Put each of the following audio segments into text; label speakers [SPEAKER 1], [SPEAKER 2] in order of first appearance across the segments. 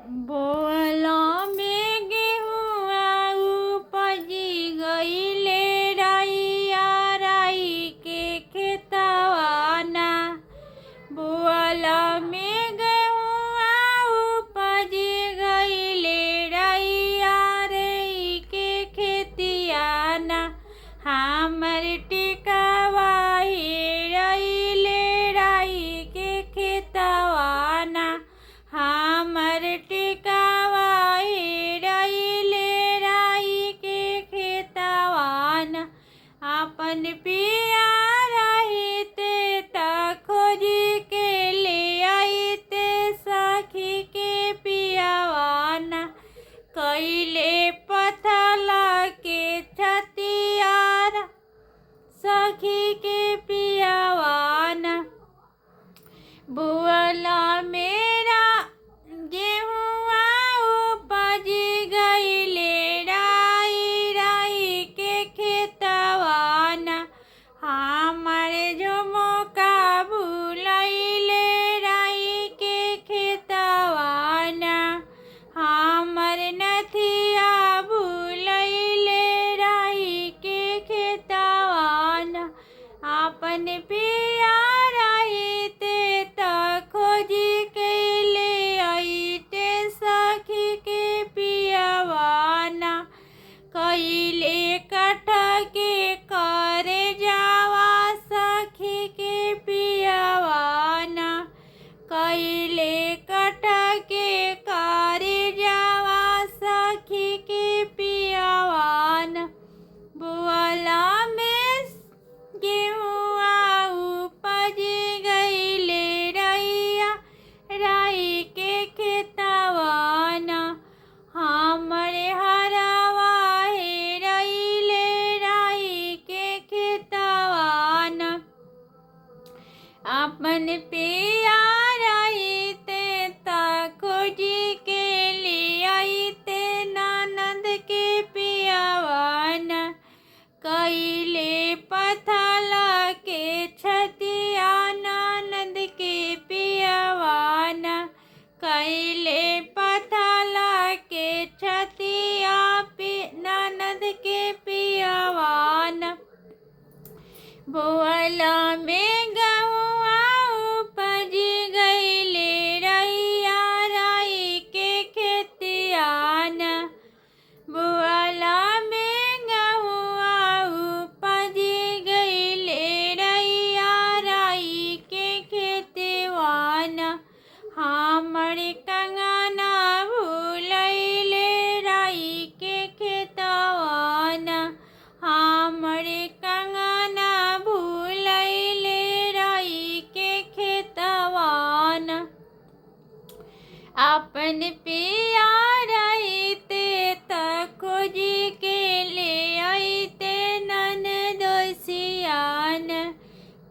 [SPEAKER 1] बोअला में गेहुआ उपजी गइले रइया राई के खेतवाना। बोअला में गेहुआ उपजी गइले रइया राई के खेतियाना। हमर टिकवा हेरइले राई के खेतवाना। हमर टिकवा हेरइले राई के खेतवाना। अपन पिया रहिते त खोजी के ले आइते सखी के पियावाना। कइले पथला के छतियार सखी के पियावाना। बोअला मेरा गेहुआ उपजी गइले राई राई के खेतवाना। हमर झुमका भुलइले राई के खेतवाना। हमर नथिया भुलइले राई के खेतवाना। अपन पिया रहिते त खोजी के ले आइते सखी के पियावाना। कइले कठ के करे जावा सखी के पियावाना। कइले कठ के करे जावा सखी के पियावाना। बोअला में गेहुआ उपजी गइले रइया राई के खेतवाना। हमर हरवा हेरइले राई के खेतवाना। अपन पिया रहिते त खोजी के ले आइते ननद के पियावाना। कइले पथला के छतिया ननद के पियावाना। कइले पथला के छतिया ननद के पियावाना। बोअला में गेहुआ उपजी गइले रइया राई के खेतियाना। बोअला में गेहुआ उपजी गइले रइया राई के खेतिवाना। हमर कंगना भुलइले राई के खेतवाना। हमर कंगना भुलइले राई के खेतवाना। अपन पिया रहिते त खोजी के ले आइते ननदोसियाना।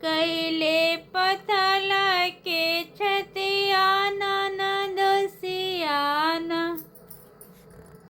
[SPEAKER 1] कइले पथला